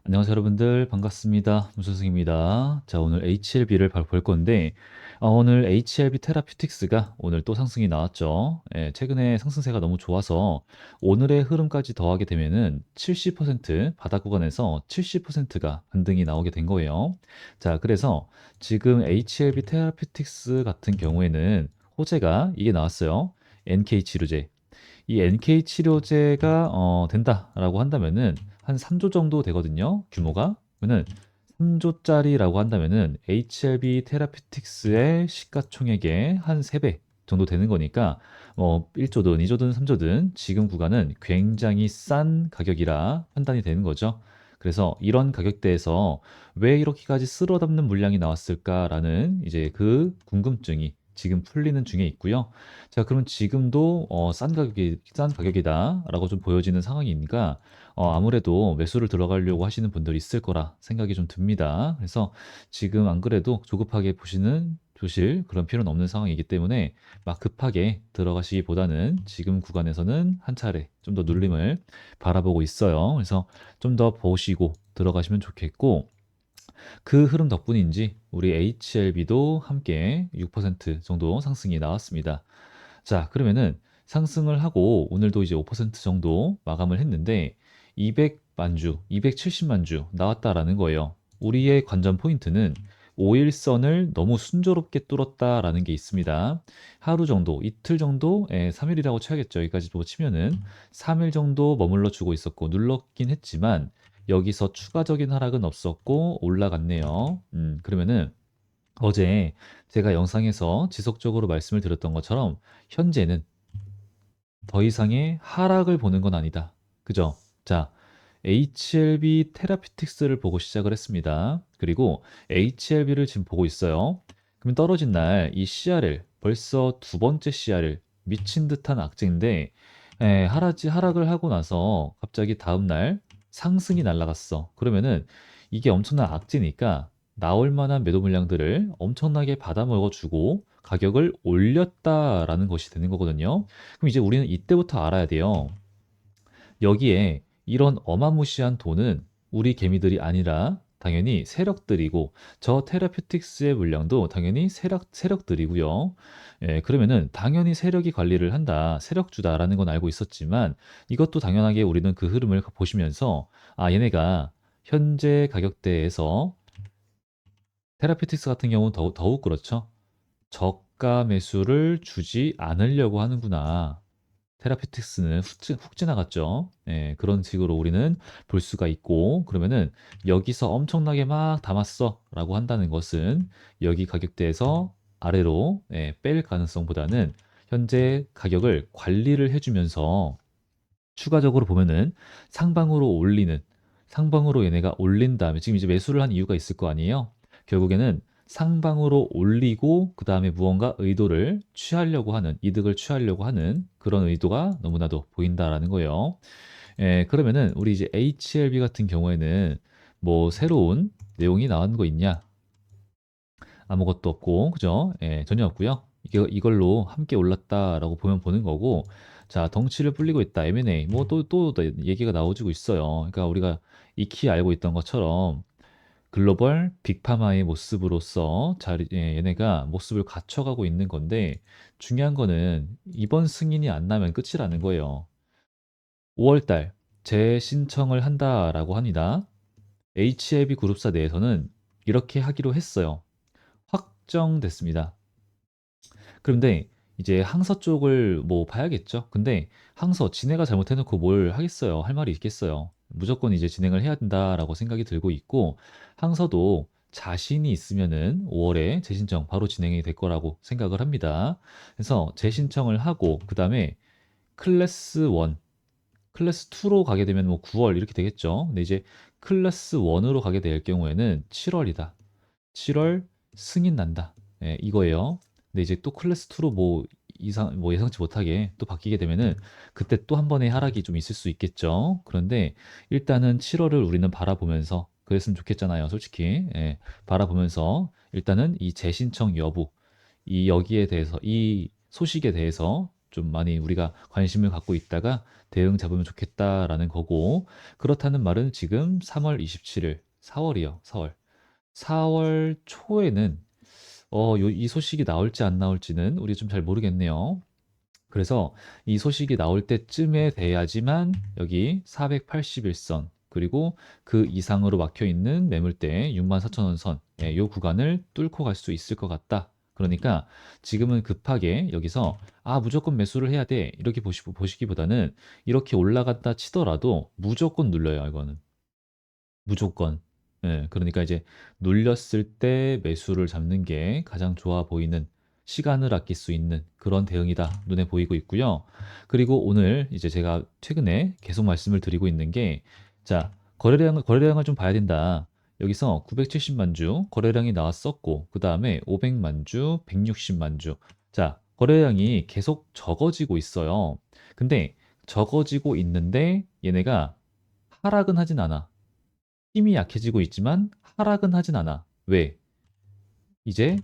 안녕하세요 여러분들 반갑습니다. 문선승입니다. 자 오늘 HLB를 바로 볼 건데 오늘 HLB 테라퓨틱스가 오늘 또 상승이 나왔죠. 예, 최근에 상승세가 너무 좋아서 오늘의 흐름까지 더하게 되면은 70% 바닥 구간에서 70%가 반등이 나오게 된 거예요. 자 그래서 지금 HLB 테라퓨틱스 같은 경우에는 호재가 이게 나왔어요. NK 치료제. 이 NK 치료제가 된다라고 한다면은 한 3조 정도 되거든요. 규모가. 그러면은 3조짜리라고 한다면은 HLB 테라피틱스의 시가총액의 한 3배 정도 되는 거니까 1조든 2조든 3조든 지금 구간은 굉장히 싼 가격이라 판단이 되는 거죠. 그래서 이런 가격대에서 왜 이렇게까지 쓸어담는 물량이 나왔을까라는 이제 그 궁금증이 지금 풀리는 중에 있고요. 자, 그럼 지금도 싼 가격이다라고 좀 보여지는 상황이니까 아무래도 매수를 들어가려고 하시는 분들이 있을 거라 생각이 좀 듭니다. 그래서 지금 안 그래도 조급하게 보실 그런 필요는 없는 상황이기 때문에 막 급하게 들어가시기보다는 지금 구간에서는 한 차례 좀 더 눌림을 바라보고 있어요. 그래서 좀 더 보시고 들어가시면 좋겠고, 그 흐름 덕분인지 우리 HLB도 함께 6% 정도 상승이 나왔습니다. 자, 그러면은 상승을 하고 오늘도 이제 5% 정도 마감을 했는데 200만 주, 270만 주 나왔다라는 거예요. 우리의 관전 포인트는 5일선을 너무 순조롭게 뚫었다라는 게 있습니다. 하루 정도, 이틀 정도, 3일이라고 쳐야겠죠. 여기까지 도 치면은 3일 정도 머물러 주고 있었고 눌렀긴 했지만 여기서 추가적인 하락은 없었고 올라갔네요. 그러면은 어제 제가 영상에서 지속적으로 말씀을 드렸던 것처럼 현재는 더 이상의 하락을 보는 건 아니다. 그죠? 자, HLB 테라피틱스를 보고 시작을 했습니다. 그리고 HLB를 지금 보고 있어요. 그럼 떨어진 날 이 CRL 벌써 두 번째 CRL 미친 듯한 악재인데 하락을 하고 나서 갑자기 다음 날 상승이 날아갔어. 그러면은 이게 엄청난 악재니까 나올 만한 매도 물량들을 엄청나게 받아먹어주고 가격을 올렸다라는 것이 되는 거거든요. 그럼 이제 우리는 이때부터 알아야 돼요. 여기에 이런 어마무시한 돈은 우리 개미들이 아니라 당연히 세력들이고 저 테라퓨틱스의 물량도 당연히 세력들이고요. 예, 그러면은 당연히 세력이 관리를 한다, 세력주다라는 건 알고 있었지만 이것도 당연하게 우리는 그 흐름을 보시면서 얘네가 현재 가격대에서 테라피틱스 같은 경우는 더욱 그렇죠. 저가 매수를 주지 않으려고 하는구나. 테라피틱스는 훅 지나갔죠. 예, 그런 식으로 우리는 볼 수가 있고, 그러면은 여기서 엄청나게 막 담았어 라고 한다는 것은 여기 가격대에서 아래로 뺄 가능성보다는 현재 가격을 관리를 해주면서 추가적으로 보면은 상방으로 올리는, 상방으로 얘네가 올린 다음에 지금 이제 매수를 한 이유가 있을 거 아니에요. 결국에는 상방으로 올리고 그 다음에 무언가 의도를 취하려고 하는, 이득을 취하려고 하는 그런 의도가 너무나도 보인다라는 거예요. 그러면은 우리 이제 HLB 같은 경우에는 뭐 새로운 내용이 나온 거 있냐? 아무것도 없고, 그죠? 전혀 없고요. 이걸로 함께 올랐다라고 보면 보는 거고, 자, 덩치를 불리고 있다. M&A. 뭐 또 얘기가 나오지고 있어요. 그러니까 우리가 익히 알고 있던 것처럼 글로벌 빅파마의 모습으로서 얘네가 모습을 갖춰가고 있는 건데, 중요한 거는 이번 승인이 안 나면 끝이라는 거예요. 5월 달 재신청을 한다라고 합니다. HLB 그룹사 내에서는 이렇게 하기로 했어요. 확정됐습니다. 그런데 이제 항서 쪽을 뭐 봐야겠죠. 근데 항서 지네가 잘못해놓고 뭘 하겠어요. 할 말이 있겠어요. 무조건 이제 진행을 해야 된다라고 생각이 들고 있고, 항서도 자신이 있으면은 5월에 재신청 바로 진행이 될 거라고 생각을 합니다. 그래서 재신청을 하고 그 다음에 클래스 1, 클래스 2로 가게 되면 뭐 9월 이렇게 되겠죠. 근데 이제 클래스 1으로 가게 될 경우에는 7월이다. 7월 승인 난다. 이거예요. 근데 이제 또 클래스 2로 뭐 예상치 못하게 또 바뀌게 되면은 그때 또 한 번의 하락이 좀 있을 수 있겠죠. 그런데 일단은 7월을 우리는 바라보면서 그랬으면 좋겠잖아요. 솔직히. 바라보면서 일단은 이 재신청 여부, 이 여기에 대해서 이 소식에 대해서 좀 많이 우리가 관심을 갖고 있다가 대응 잡으면 좋겠다라는 거고 그렇다는 말은 지금 3월 27일 4월이요. 4월. 4월 초에는 이 소식이 나올지 안 나올지는 우리 좀 잘 모르겠네요. 그래서 이 소식이 나올 때쯤에 돼야지만 여기 481선 그리고 그 이상으로 막혀 있는 매물대 64,000원 선, 예, 요 구간을 뚫고 갈 수 있을 것 같다. 그러니까 지금은 급하게 여기서 무조건 매수를 해야 돼. 이렇게 보시기보다는 이렇게 올라갔다 치더라도 무조건 눌러요, 이거는. 무조건. 예, 그러니까 이제 눌렸을 때 매수를 잡는 게 가장 좋아 보이는 시간을 아낄 수 있는 그런 대응이다. 눈에 보이고 있고요. 그리고 오늘 이제 제가 최근에 계속 말씀을 드리고 있는 게 자, 거래량을 좀 봐야 된다. 여기서 970만 주 거래량이 나왔었고 그다음에 500만 주, 160만 주. 자, 거래량이 계속 적어지고 있어요. 근데 적어지고 있는데 얘네가 하락은 하진 않아. 힘이 약해지고 있지만 하락은 하진 않아. 왜? 이제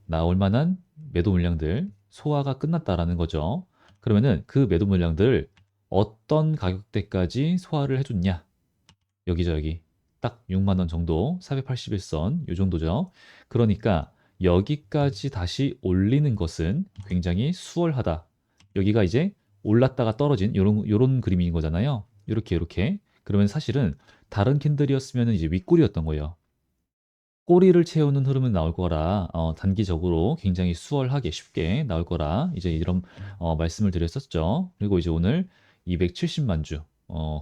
나올 만한 매도 물량들 소화가 끝났다라는 거죠. 그러면은 그 매도 물량들을 어떤 가격대까지 소화를 해줬냐? 여기죠, 여기. 딱 6만 원 정도, 481선, 요 정도죠. 그러니까 여기까지 다시 올리는 것은 굉장히 수월하다. 여기가 이제 올랐다가 떨어진 요런 그림인 거잖아요. 요렇게. 그러면 사실은 다른 캔들이었으면 이제 윗골이었던 거예요. 꼬리를 채우는 흐름은 나올 거라 단기적으로 굉장히 수월하게 쉽게 나올 거라 이제 이런 말씀을 드렸었죠. 그리고 이제 오늘 270만 주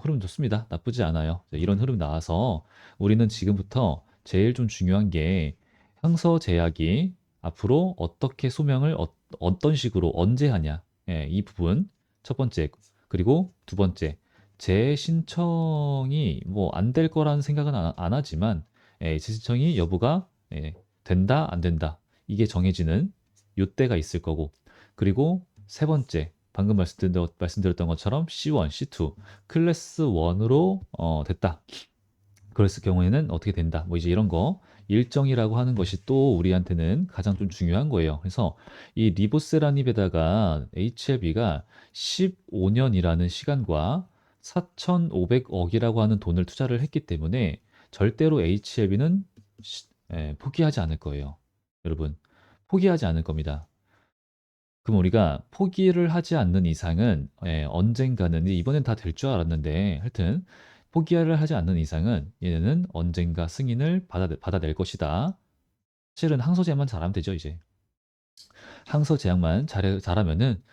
흐름 좋습니다. 나쁘지 않아요. 자, 이런 흐름 나와서 우리는 지금부터 제일 좀 중요한 게 향서 제약이 앞으로 어떻게 소명을 어떤 식으로 언제 하냐. 예, 이 부분 첫 번째 그리고 두 번째 재신청이 뭐 안 될 거라는 생각은 안 하지만 재신청이 여부가 된다, 안 된다. 이게 정해지는 요때가 있을 거고. 그리고 세 번째, 방금 말씀드렸던 것처럼 C1, C2, 클래스 1으로 됐다. 그랬을 경우에는 어떻게 된다. 뭐 이제 이런 거 일정이라고 하는 것이 또 우리한테는 가장 좀 중요한 거예요. 그래서 이 리보세라닙에다가 HLB가 15년이라는 시간과 4,500억이라고 하는 돈을 투자를 했기 때문에 절대로 HLB는 포기하지 않을 거예요. 여러분, 포기하지 않을 겁니다. 그럼 우리가 포기를 하지 않는 이상은 언젠가는 이번엔 다 될 줄 알았는데 하여튼 포기를 하지 않는 이상은 얘네는 언젠가 승인을 받아낼 것이다. 실은 항소 제약만 잘하면 되죠, 이제. 항소 제약만 잘하면은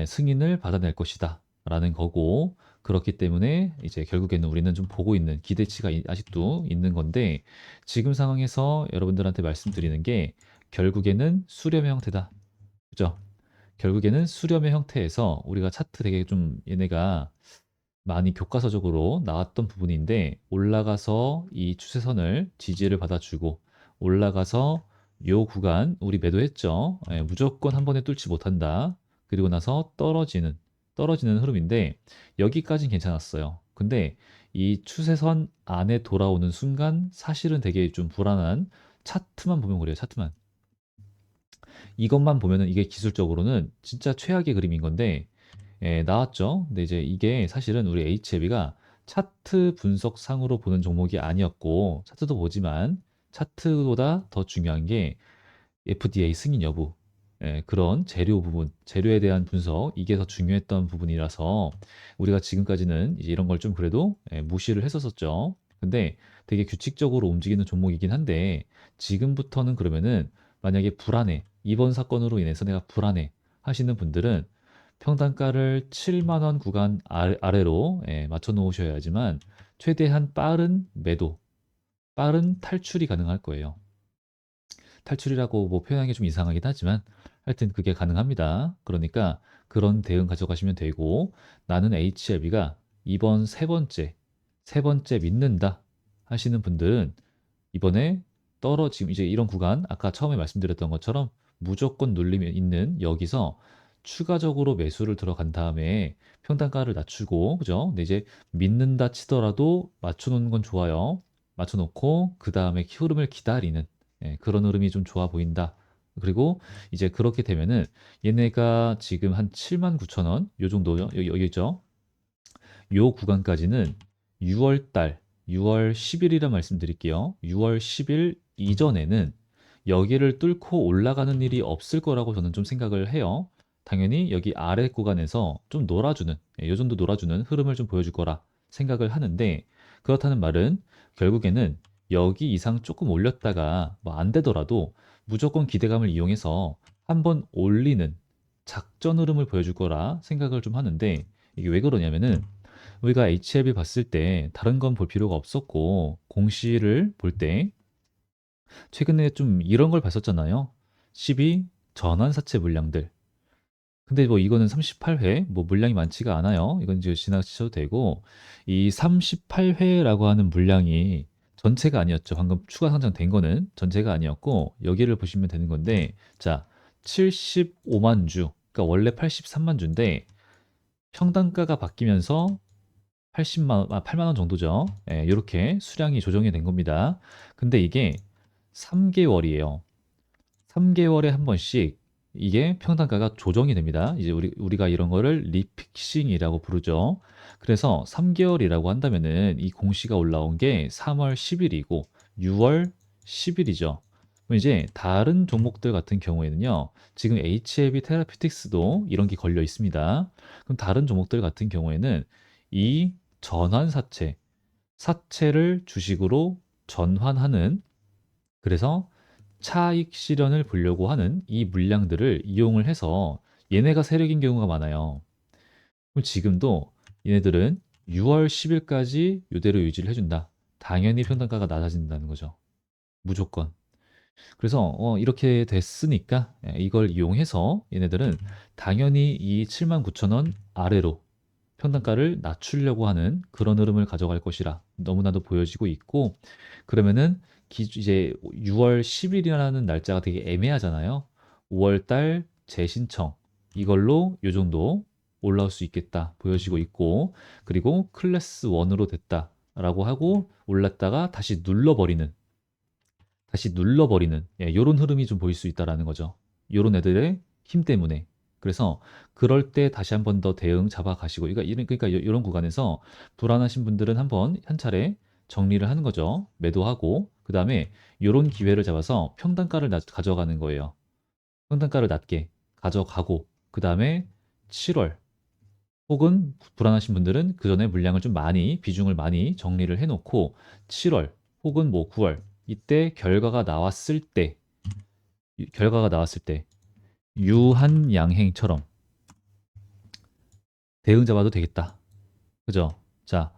승인을 받아낼 것이다. 라는 거고 그렇기 때문에 이제 결국에는 우리는 좀 보고 있는 기대치가 아직도 있는 건데 지금 상황에서 여러분들한테 말씀드리는 게 결국에는 수렴의 형태다. 그죠? 결국에는 수렴의 형태에서 우리가 차트 되게 좀 얘네가 많이 교과서적으로 나왔던 부분인데 올라가서 이 추세선을 지지를 받아주고 올라가서 요 구간 우리 매도했죠. 무조건 한 번에 뚫지 못한다. 그리고 나서 떨어지는 흐름인데 여기까진 괜찮았어요. 근데 이 추세선 안에 돌아오는 순간 사실은 되게 좀 불안한 차트만 보면 그래요. 차트만. 이것만 보면은 이게 기술적으로는 진짜 최악의 그림인 건데 나왔죠. 근데 이제 이게 사실은 우리 HLB가 차트 분석상으로 보는 종목이 아니었고 차트도 보지만 차트보다 더 중요한 게 FDA 승인 여부 그런 재료 부분, 재료에 대한 분석 이게 더 중요했던 부분이라서 우리가 지금까지는 이제 이런 걸 좀 그래도 무시를 했었었죠. 근데 되게 규칙적으로 움직이는 종목이긴 한데 지금부터는 그러면은 만약에 불안해 이번 사건으로 인해서 내가 불안해 하시는 분들은 평단가를 7만 원 구간 아래로 맞춰 놓으셔야지만 최대한 빠른 매도, 빠른 탈출이 가능할 거예요. 탈출이라고 뭐 표현하기 좀 이상하긴 하지만 하여튼 그게 가능합니다. 그러니까 그런 대응 가져가시면 되고 나는 HLB가 이번 세 번째 믿는다 하시는 분들은 이번에 지금 이제 이런 구간 아까 처음에 말씀드렸던 것처럼 무조건 눌림이 있는 여기서 추가적으로 매수를 들어간 다음에 평단가를 낮추고 그죠? 근데 이제 믿는다 치더라도 맞춰 놓는 건 좋아요. 맞춰 놓고 그 다음에 흐름을 기다리는 그런 흐름이 좀 좋아 보인다. 그리고 이제 그렇게 되면은 얘네가 지금 한 79,000원 요 정도요. 여기 있죠. 요 구간까지는 6월 달, 6월 10일이라 말씀드릴게요. 6월 10일 이전에는 여기를 뚫고 올라가는 일이 없을 거라고 저는 좀 생각을 해요. 당연히 여기 아래 구간에서 좀 놀아주는, 요 정도 놀아주는 흐름을 좀 보여줄 거라 생각을 하는데, 그렇다는 말은 결국에는 여기 이상 조금 올렸다가 뭐 안 되더라도 무조건 기대감을 이용해서 한번 올리는 작전 흐름을 보여줄 거라 생각을 좀 하는데, 이게 왜 그러냐면은 우리가 HLB 봤을 때 다른 건 볼 필요가 없었고 공시를 볼 때 최근에 좀 이런 걸 봤었잖아요. 12 전환사채 물량들. 근데 뭐 이거는 38회 뭐 물량이 많지가 않아요. 이건 이제 지나치셔도 되고, 이 38회라고 하는 물량이 전체가 아니었죠. 방금 추가 상장된 거는 전체가 아니었고 여기를 보시면 되는 건데, 자 75만 주, 그러니까 원래 83만 주인데 평단가가 바뀌면서 8만 원 정도죠. 예, 이렇게 수량이 조정이 된 겁니다. 근데 이게 3개월이에요. 3개월에 한 번씩 이게 평단가가 조정이 됩니다. 이제 우리가 이런 거를 리픽싱이라고 부르죠. 그래서 3개월이라고 한다면은 이 공시가 올라온 게 3월 10일이고 6월 10일이죠. 그럼 이제 다른 종목들 같은 경우에는요. 지금 HLB 테라피틱스도 이런 게 걸려 있습니다. 그럼 다른 종목들 같은 경우에는 이 전환 사채를 주식으로 전환하는, 그래서 차익 실현을 보려고 하는 이 물량들을 이용을 해서 얘네가 세력인 경우가 많아요. 그럼 지금도 얘네들은 6월 10일까지 이대로 유지를 해준다. 당연히 평단가가 낮아진다는 거죠. 무조건. 그래서 이렇게 됐으니까 이걸 이용해서 얘네들은 당연히 이 79,000원 아래로 평단가를 낮추려고 하는 그런 흐름을 가져갈 것이라 너무나도 보여지고 있고, 그러면은 이제 6월 10일이라는 날짜가 되게 애매하잖아요. 5월 달 재신청 이걸로 요 정도 올라올 수 있겠다 보여지고 있고, 그리고 클래스 1으로 됐다라고 하고 올랐다가 다시 눌러버리는 요런 흐름이 좀 보일 수 있다라는 거죠. 요런 애들의 힘 때문에. 그래서 그럴 때 다시 한 번 더 대응 잡아가시고, 그러니까 이런 구간에서 불안하신 분들은 한번 한 차례 정리를 하는 거죠. 매도하고 그다음에 요런 기회를 잡아서 평단가를 가져가는 거예요. 평단가를 낮게 가져가고 그다음에 7월, 혹은 불안하신 분들은 그 전에 물량을 좀 많이, 비중을 많이 정리를 해놓고 7월 혹은 뭐 9월 이때 결과가 나왔을 때 유한양행처럼 대응 잡아도 되겠다. 그죠? 자,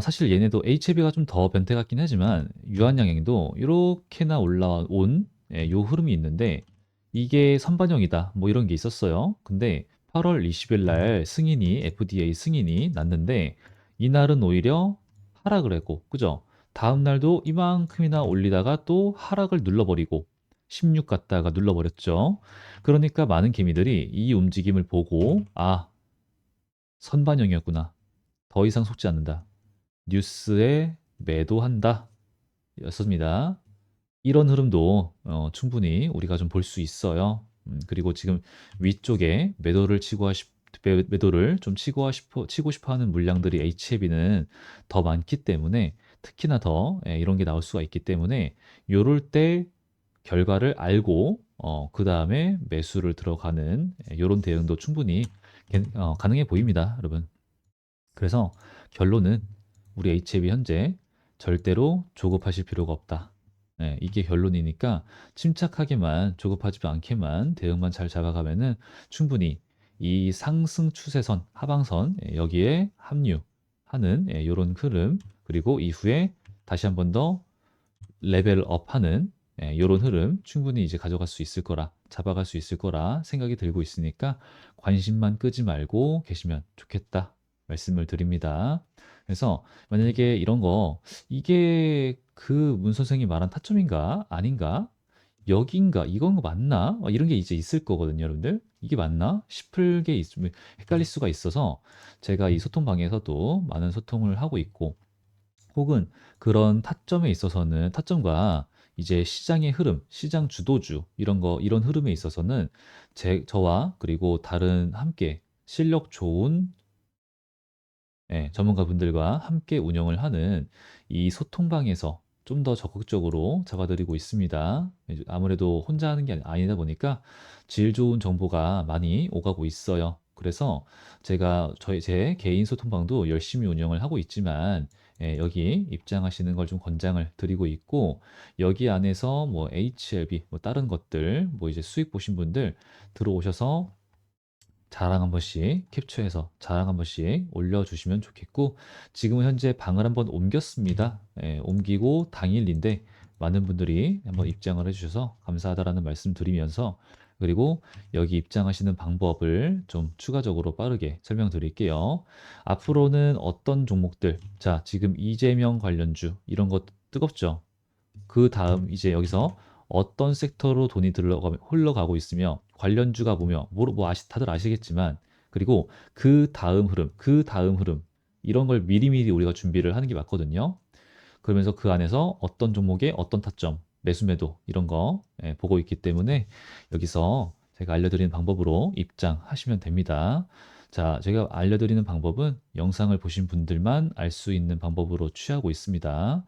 사실 얘네도 HB가 좀 더 변태 같긴 하지만 유한양행도 이렇게나 올라온 요 흐름이 있는데 이게 선반영이다 뭐 이런 게 있었어요. 근데 8월 20일 날 FDA 승인이 났는데 이날은 오히려 하락을 했고, 그죠? 다음 날도 이만큼이나 올리다가 또 하락을 눌러버리고 16 갔다가 눌러버렸죠. 그러니까 많은 개미들이 이 움직임을 보고 선반영이었구나. 더 이상 속지 않는다. 뉴스에 매도한다. 였습니다. 이런 흐름도 충분히 우리가 좀 볼 수 있어요. 그리고 지금 위쪽에 매도를 좀 치고 싶어 하는 물량들이 HLB는 더 많기 때문에, 특히나 더 이런 게 나올 수가 있기 때문에 요럴 때 결과를 알고 그 다음에 매수를 들어가는 요런 대응도 충분히 가능해 보입니다, 여러분. 그래서 결론은 우리 HLB 현재 절대로 조급하실 필요가 없다. 이게 결론이니까 침착하게만, 조급하지 않게만 대응만 잘 잡아가면은 충분히 이 상승 추세선, 하방선 여기에 합류하는 이런 흐름, 그리고 이후에 다시 한번 더 레벨업하는 이런 흐름 충분히 이제 가져갈 수 있을 거라, 잡아갈 수 있을 거라 생각이 들고 있으니까 관심만 끄지 말고 계시면 좋겠다 말씀을 드립니다. 그래서 만약에 이런 거, 이게 그 문 선생이 말한 타점인가 아닌가, 여긴가 이건 거 맞나, 이런 게 이제 있을 거거든요, 여러분들. 이게 맞나 싶을 게 있으면 헷갈릴 수가 있어서 제가 이 소통방에서도 많은 소통을 하고 있고, 혹은 그런 타점에 있어서는 타점과 이제 시장의 흐름, 시장 주도주 이런 흐름에 있어서는 저와 그리고 다른 함께 실력 좋은 전문가분들과 함께 운영을 하는 이 소통방에서 좀 더 적극적으로 잡아드리고 있습니다. 이제 아무래도 혼자 하는 게 아니다 보니까 질 좋은 정보가 많이 오가고 있어요. 그래서 제가 제 개인 소통방도 열심히 운영을 하고 있지만 여기 입장하시는 걸 좀 권장을 드리고 있고, 여기 안에서 뭐 HLB 뭐 다른 것들 뭐 이제 수익 보신 분들 들어오셔서 자랑 한 번씩 캡처해서 자랑 한 번씩 올려주시면 좋겠고, 지금은 현재 방을 한번 옮겼습니다. 옮기고 당일인데 많은 분들이 한번 입장을 해주셔서 감사하다라는 말씀 드리면서, 그리고 여기 입장하시는 방법을 좀 추가적으로 빠르게 설명드릴게요. 앞으로는 어떤 종목들, 자, 지금 이재명 관련주 이런 것 뜨겁죠? 그 다음 이제 여기서 어떤 섹터로 돈이 흘러가고 있으며 관련주가 뭐며 다들 아시겠지만, 그리고 그 다음 흐름 이런 걸 미리미리 우리가 준비를 하는 게 맞거든요. 그러면서 그 안에서 어떤 종목에 어떤 타점, 매수 매도 이런 거 보고 있기 때문에 여기서 제가 알려드리는 방법으로 입장하시면 됩니다. 자, 제가 알려드리는 방법은 영상을 보신 분들만 알 수 있는 방법으로 취하고 있습니다.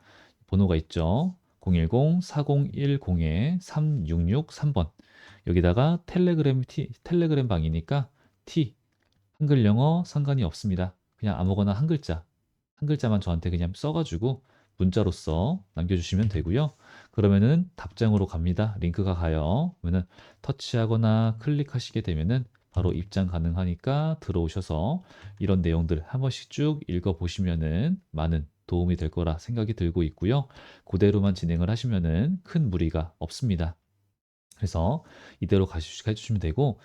번호가 있죠. 010-4010-3663번. 여기다가 텔레그램 방이니까 T, 한글 영어 상관이 없습니다. 그냥 아무거나 한 글자만 저한테 그냥 써가지고 문자로서 남겨주시면 되고요. 그러면은 답장으로 갑니다. 링크가 가요. 그러면은 터치하거나 클릭하시게 되면은 바로 입장 가능하니까 들어오셔서 이런 내용들 한 번씩 쭉 읽어보시면은 많은 도움이 될 거라 생각이 들고 있고요. 그대로만 진행을 하시면은 큰 무리가 없습니다. 그래서 이대로 해주시면 되고,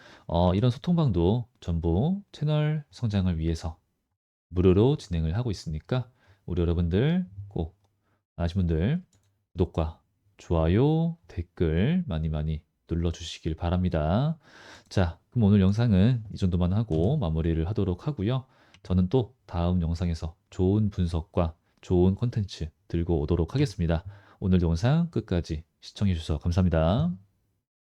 이런 소통방도 전부 채널 성장을 위해서 무료로 진행을 하고 있으니까 우리 여러분들 꼭 아시는 분들 구독과 좋아요, 댓글 많이 많이 눌러주시길 바랍니다. 자, 그럼 오늘 영상은 이 정도만 하고 마무리를 하도록 하고요. 저는 또 다음 영상에서 좋은 분석과 좋은 콘텐츠 들고 오도록 하겠습니다. 오늘 영상 끝까지 시청해 주셔서 감사합니다.